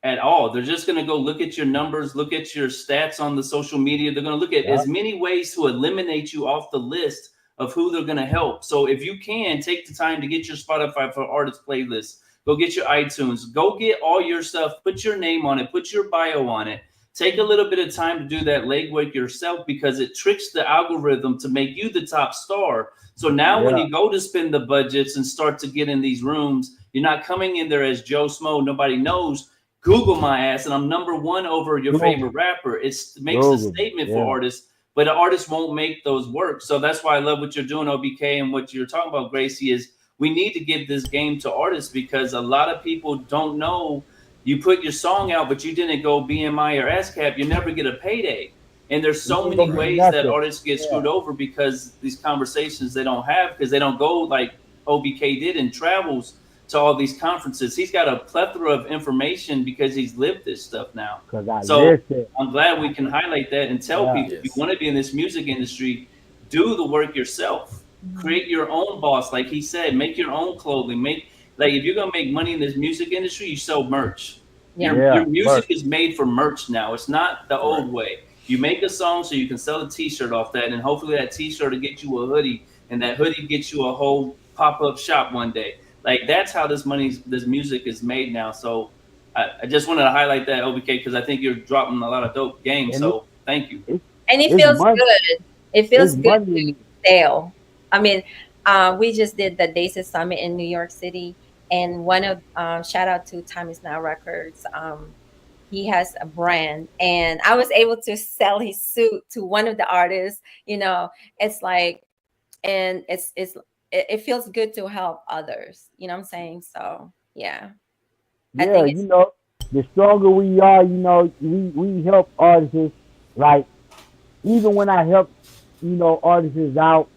at all. They're just going to go look at your numbers, look at your stats on the social media. They're going to look at as many ways to eliminate you off the list of who they're going to help. So if you can, take the time to get your Spotify for Artists playlist, go get your iTunes, go get all your stuff, put your name on it, put your bio on it. Take a little bit of time to do that legwork yourself, because it tricks the algorithm to make you the top star. So now when you go to spend the budgets and start to get in these rooms, you're not coming in there as Joe Smo. Nobody knows. Google my ass, and I'm #1 over your favorite rapper. It makes a statement for artists, but the artists won't make those work. So that's why I love what you're doing, OBK, and what you're talking about, Gracie, is we need to give this game to artists, because a lot of people don't know. You put your song out, but you didn't go BMI or ASCAP, you never get a payday. And there's so many ways that artists get screwed over, because these conversations they don't have, because they don't go like OBK did and travels to all these conferences. He's got a plethora of information because he's lived this stuff now. So I'm glad we can highlight that and tell people, if you want to be in this music industry, do the work yourself. Create your own boss. Like he said, make your own clothing. Like, if you're going to make money in this music industry, you sell merch. Your music is made for merch now. It's not the old way. You make a song so you can sell a t-shirt off that, and hopefully that t-shirt will get you a hoodie, and that hoodie gets you a whole pop-up shop one day. Like, that's how this music is made now. So I just wanted to highlight that, OBK, because I think you're dropping a lot of dope games. So thank you. And it feels good. It feels good to sell. I mean, we just did the Daces Summit in New York City, and one of shout out to Time Is Now Records. He has a brand, and I was able to sell his suit to one of the artists. You know, it's like, and it feels good to help others. You know what I'm saying? So yeah. Yeah, you know, the stronger we are, you know, we help artists. Like, even when I help, you know, artists out,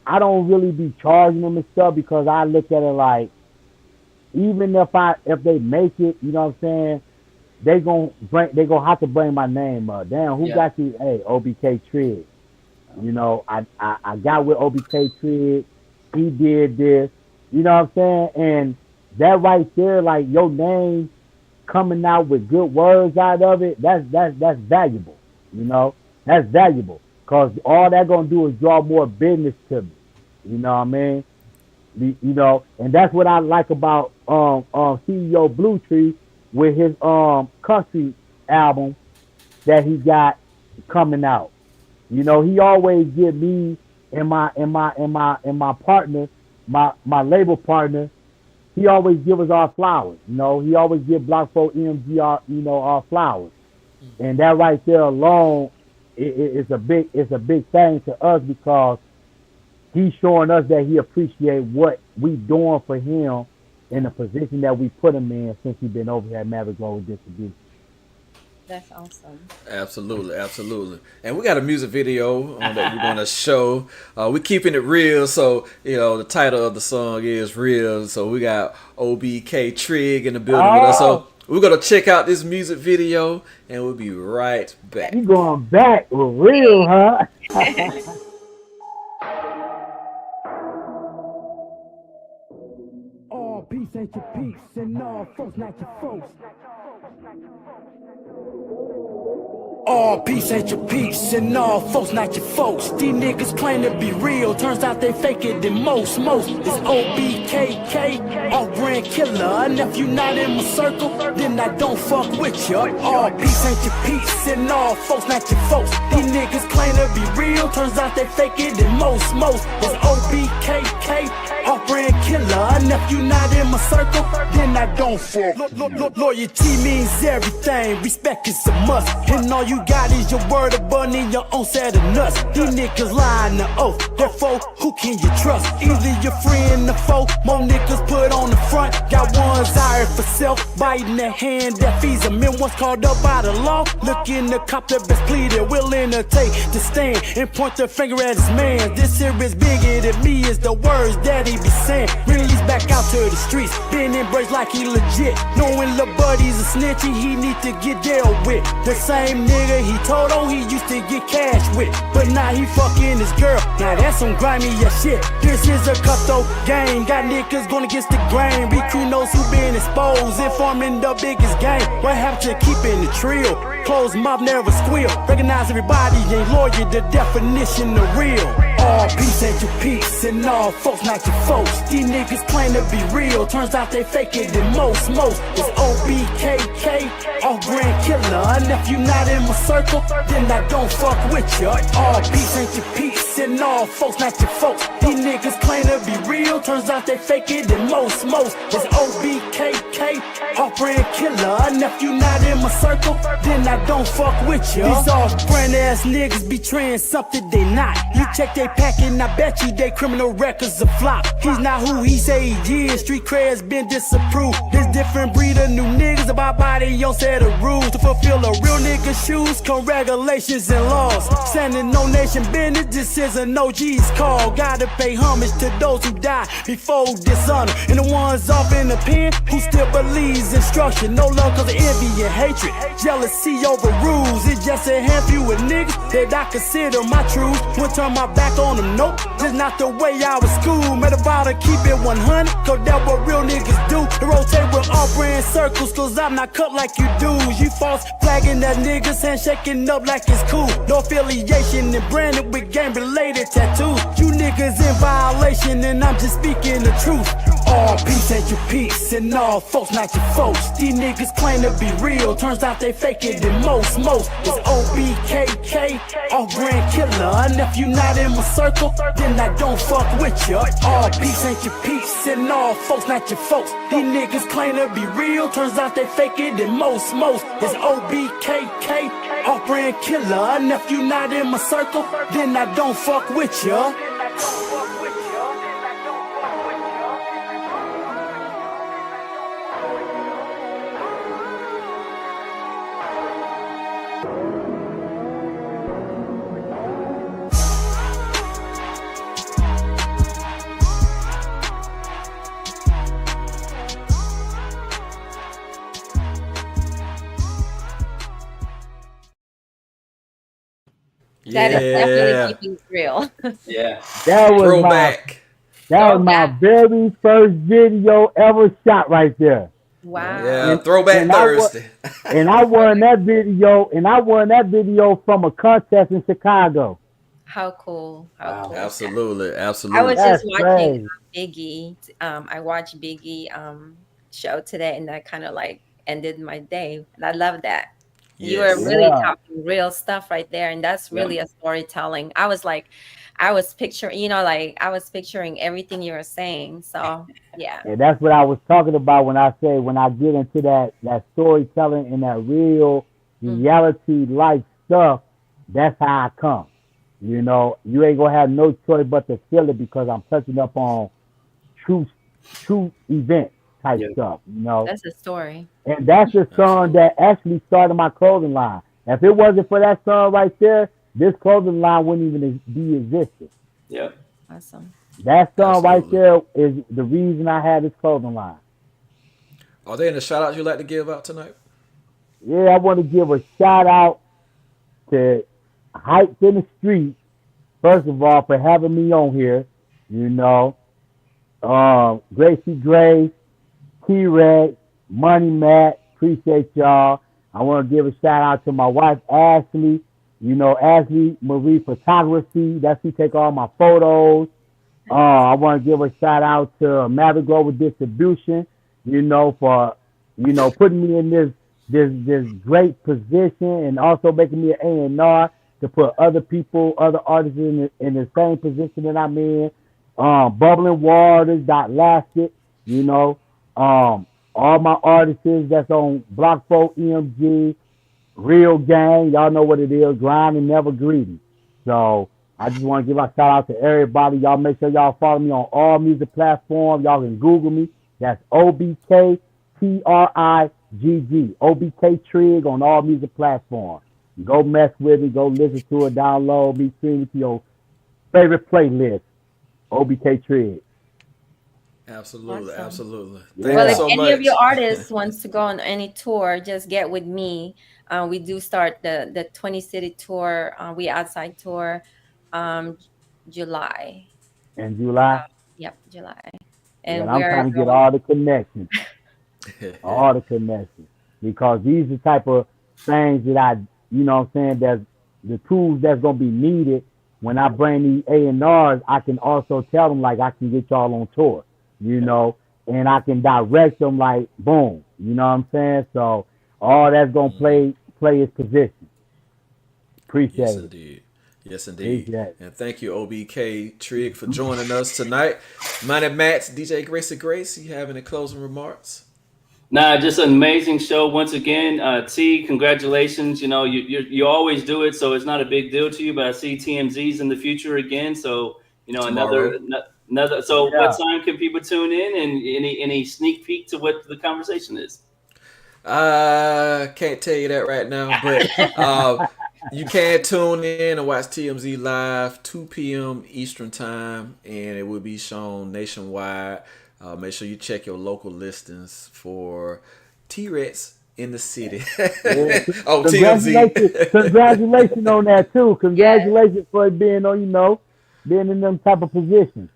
I don't really be charging them and stuff, because I look at it like, even if they make it, you know what I'm saying, they gonna have to bring my name up. Damn, who got you? Hey, Obk Trigg. You know, I got with Obk Trigg. He did this. You know what I'm saying? And that right there, like, your name coming out with good words out of it, that's valuable. You know, that's valuable, because all that gonna do is draw more business to me. You know what I mean? You know, and that's what I like about CEO Blue Tree with his country album that he got coming out. You know, he always give me and my partner, my label partner, he always give us our flowers. You know, he always give Block 4 MGR, you know, our flowers. And that right there alone is a big thing to us, because he's showing us that he appreciate what we doing for him in the position that we put him in since he's been over here at Maverick Road Distribution. That's awesome. Absolutely. And we got a music video that we're going to show. We're keeping it real. So, you know, the title of the song is Real. So we got OBK Trigg in the building with us. So we're going to check out this music video, and we'll be right back. You going back with Real, huh? All peace ain't your peace, and all folks not your folks. All peace ain't your peace, and all folks not your folks. These niggas claim to be real, turns out they fake it the most. It's OBKK, all brand killer. And if you not in my circle, then I don't fuck with you. All peace ain't your peace, and all folks not your folks. These niggas claim to be real, turns out they fake it the most. It's OBKK, all brand killer. And if you not in my circle, then I don't fuck. Loyalty means everything, respect is a must. And all you got is your word above in your own set of nuts. These niggas lying the oath, therefore who can you trust? Either your friend or foe, more niggas put on the front. Got one's eye for self, biting the hand that feeds them. Men once called up by the law, looking to cop the best plea. They're willing to take the stand and point the finger at his man. This here is bigger than me, is the words that he be saying. Release back out to the streets, being embraced like he legit. Knowing Lil Buddy's a snitchy, he need to get dealt with. The same nigga he told on he used to get cash with, but now he fucking his girl. Now that's some grimy ass shit. This is a cutthroat game, got niggas going against the grain. Recruit knows who been exposed, informing the biggest game. What happened to keeping the trill? Closed mouth never squeal. Recognize everybody ain't loyal, the definition of real. All peace ain't your peace, and all folks not your folks. These niggas claim to be real, turns out they fake it the most. It's OBKK, all brand killer. And if you not in my circle, then I don't fuck with you. All peace ain't your peace, and all folks not your folks. These niggas claim to be real, turns out they fake it the most. It's OBKK, all brand killer. And if you not in my circle, then I don't fuck with you. These off-brand ass niggas betraying something they not. You check they packing, I bet you they criminal records a flop. He's not who he say he is, street cred's been disapproved. This different breed of new niggas about by their own set of rules. To fulfill a real nigga's shoes, come regulations and laws. Standing no nation business, this is an OG's call. Gotta pay homage to those who die before dishonor, and the ones off in the pen who still believes in structure. No love cause of envy and hatred, jealousy over rules. It's just a handful of niggas that I consider my truth. Won't turn my back on them, nope, just not the way I was schooled. Made a vow to keep it 100, cause that's what real niggas do. To rotate with all brand circles, cause I'm not cut like you do. You false flagging that niggas, handshaking up like it's cool. No affiliation and branded with gang related tattoos. You niggas in violation and I'm just speaking the truth. All peace ain't your peace, and all folks not your folks. These niggas claim to be real, turns out they fake it the most. It's OBKK, all brand killer. And if you not in my circle, then I don't fuck with you. All peace ain't your peace, and all folks not your folks. These niggas claim to be real, turns out they fake it the most. It's OBKK, all brand killer. And if you not in my circle, then I don't fuck with you. That is definitely keeping it real. Yeah. That was Throwback. That was my very first video ever shot right there. Wow. Yeah, Throwback Thursday. And I won that video from a contest in Chicago. How cool. How cool. Absolutely. I was just watching Biggie. I watched Biggie show today, and that kind of like ended my day. I love that. Yes. You were really talking real stuff right there, and that's really a storytelling. I was picturing, I was picturing everything you were saying. So yeah. And that's what I was talking about when I say when I get into that storytelling and that real reality life stuff, that's how I come. You know, you ain't gonna have no choice but to feel it because I'm touching up on true events type stuff, you know. That's a story. And that's the song that actually started my clothing line. If it wasn't for that song right there, this clothing line wouldn't even be existed. Yeah. Awesome. That song right there is the reason I had this clothing line. Are there any shout outs you'd like to give out tonight? Yeah, I want to give a shout out to Hype in the Street, first of all, for having me on here. You know, Graci Grace, Tee Recx, Money Matt, appreciate y'all. I want to give a shout out to my wife, Ashley. You know, Ashley Marie Photography. That's who take all my photos. I want to give a shout out to Maverick Global Distribution, you know, for, you know, putting me in this great position and also making me an A&R to put other people, other artists in the same position that I'm in. Bubbling Waters, Dot Lasted, you know, all my artists that's on Block 4 EMG, Real Gang, y'all know what it is, grind and never greedy. So I just want to give a shout out to everybody. Y'all make sure y'all follow me on all music platforms. Y'all can Google me. That's OBK Trigg, OBK Trigg on all music platforms. Go mess with it. Go listen to it. Download me. Stream it to your favorite playlist. OBK Trigg. Absolutely, Awesome. absolutely. Yeah. Thank Well, you if so any much. of your artists wants to go on any tour, just get with me. We do start the 20 city tour. We outside tour, July. In July. Yep, July. Yeah, And I'm we're trying to get going. all the connections. All the connections. Because these are the type of things that I, you know what I'm saying, that's the tools that's going to be needed when I bring these A&Rs. I can also tell them, like, I can get y'all on tour, you know, and I can direct them like, boom, you know what I'm saying? So all that's going to play its position. Appreciate Yes, it. indeed. Yes, indeed. Appreciate it. And thank you, OBK Trigg, for joining us tonight. Money Matt's DJ Graci Grace. You have any closing remarks? Nah, just an amazing show once again. T, congratulations. You know, you always do it, so it's not a big deal to you. But I see TMZ's in the future again, so you know Tomorrow. another. So, Yeah. what time can people tune in? And any sneak peek to what the conversation is? I can't tell you that right now, but you can tune in and watch TMZ live 2 p.m. Eastern time, and it will be shown nationwide. Make sure you check your local listings for Tee Recx in the city. Oh, TMZ. Congratulations on that too. Congratulations for being on, you know, being in them type of positions.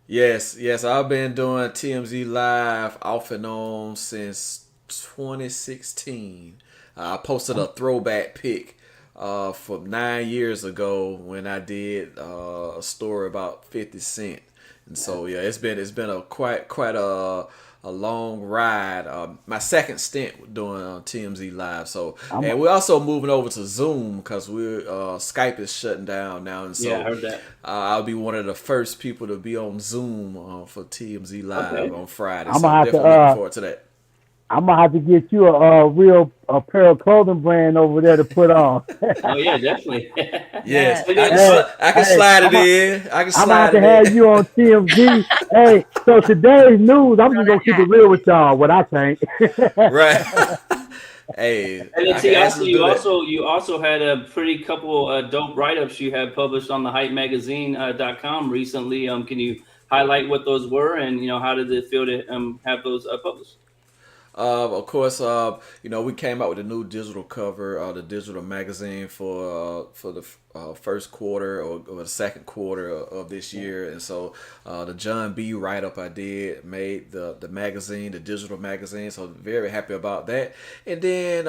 Yes, I've been doing TMZ live off and on since 2016. I posted a throwback pic from 9 years ago when I did a story about 50 Cent. And so yeah, it's been a quite a long ride. My second stint doing TMZ live. So and we're also moving over to Zoom because we're Skype is shutting down now, and so Yeah, I heard that. I'll be one of the first people to be on Zoom for TMZ live on Friday. I'm So gonna have definitely looking forward to that. I'm gonna have to get you a real apparel clothing brand over there to put on. Oh yeah, definitely. Yes, Hey, I can slide it in. I can I'm gonna slide have to it have in. you on TMZ. Hey, so today's news, I'm just gonna keep it real with y'all. What I think. Right. Hey, And I then can T, actually do that. you also had a pretty couple dope write-ups you had published on the hypemagazine.com recently. Can you highlight what those were, and you know how did it feel to have those published? Of course, you know, we came out with a new digital cover, the digital magazine for the first quarter or the second quarter of this year, and so the John B. write up I did made the magazine, the digital magazine. So very happy about that. And then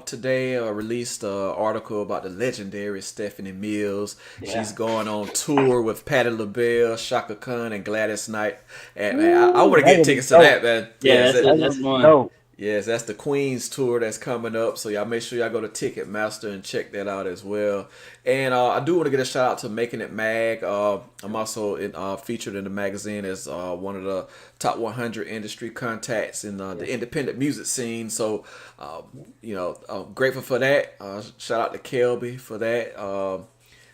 today I released an article about the legendary Stephanie Mills. Yeah. She's going on tour with Patti LaBelle, Shaka Khan, and Gladys Knight. And man, I want to get tickets to that, man. Yeah, Yes, that's one. No. Yes, that's the Queen's tour that's coming up. So y'all make sure y'all go to Ticketmaster and check that out as well. And I do want to get a shout out to Making It Mag. I'm also featured in the magazine as one of the top 100 industry contacts in the independent music scene. So, you know, I'm grateful for that. Shout out to Kelby for that.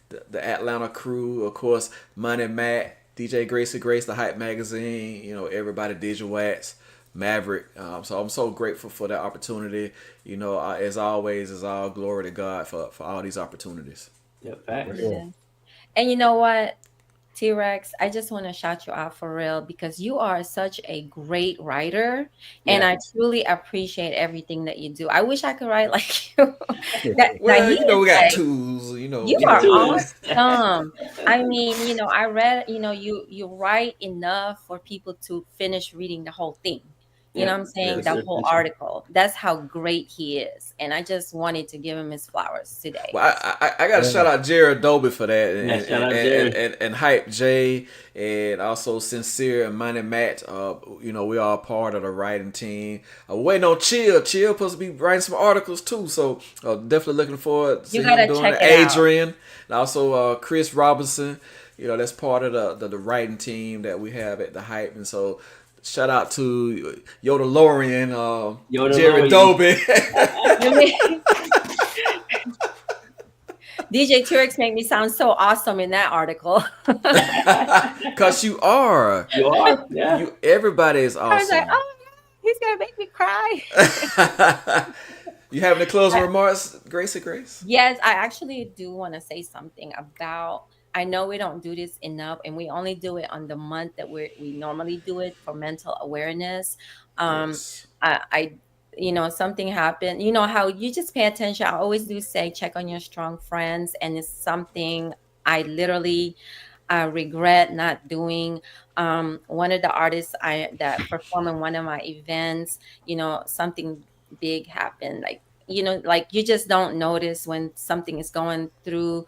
The Atlanta crew, of course, Money Matt, DJ Graci Grace, the Hype Magazine, you know, everybody, Digital Wax. Maverick. So I'm so grateful for that opportunity. You know, as always, is all glory to God for all these opportunities. Yeah, facts. Yeah. And you know what, Tee Recx, I just want to shout you out for real because you are such a great writer, and I truly appreciate everything that you do. I wish I could write like you. Well, you know, we got tools. You know, you are awesome. I mean, you know, I read, you know, you write enough for people to finish reading the whole thing. You know what I'm saying? The whole article. That's how great he is. And I just wanted to give him his flowers today. Well, I got to shout out Jared Dobie for that, and, shout out Jerry. and Hype J, and also Sincere and Money Matt. You know, we are part of the writing team. Waiting on Chill. Chill supposed to be writing some articles too, so definitely looking forward to him doing it. Adrian, and also Chris Robinson. You know, that's part of the writing team that we have at the Hype, and so. Shout out to Yodalorian, Jared Dobie. DJ Tee Recx made me sound so awesome in that article. Cause you are. You are. Yeah. Everybody is awesome. I was like, oh, he's gonna make me cry. You have any closing remarks, Graci Grace? Yes, I actually do want to say something about. I know we don't do this enough, and we only do it on the month that we normally do it for mental awareness. Yes. I you know, something happened. You know how you just pay attention. I always do say check on your strong friends, and it's something I literally regret not doing. One of the artists that performed in one of my events, you know, something big happened. Like, you know, like you just don't notice when something is going through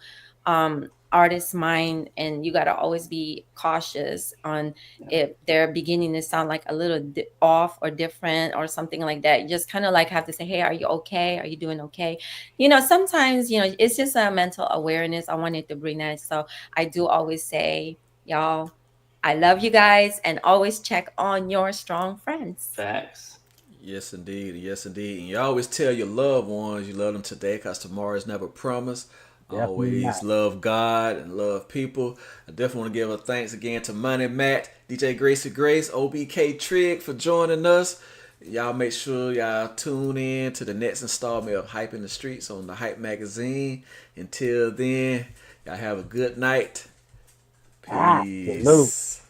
artist's mind, and you got to always be cautious on if they're beginning to sound like a little off or different or something like that. You just kind of like have to say, hey, are you okay? Are you doing okay? You know, sometimes, you know, it's just a mental awareness. I wanted to bring that. So I do always say, y'all, I love you guys, and always check on your strong friends. Facts. Yes, indeed. Yes, indeed. And you always tell your loved ones you love them today, because tomorrow is never promised. Always love God and love people. I definitely want to give a thanks again to Money Matt, DJ Graci Grace, Obk Trigg for joining us. Y'all make sure y'all tune in to the next installment of Hype in the Streets on the Hype Magazine. Until then, y'all have a good night. Peace.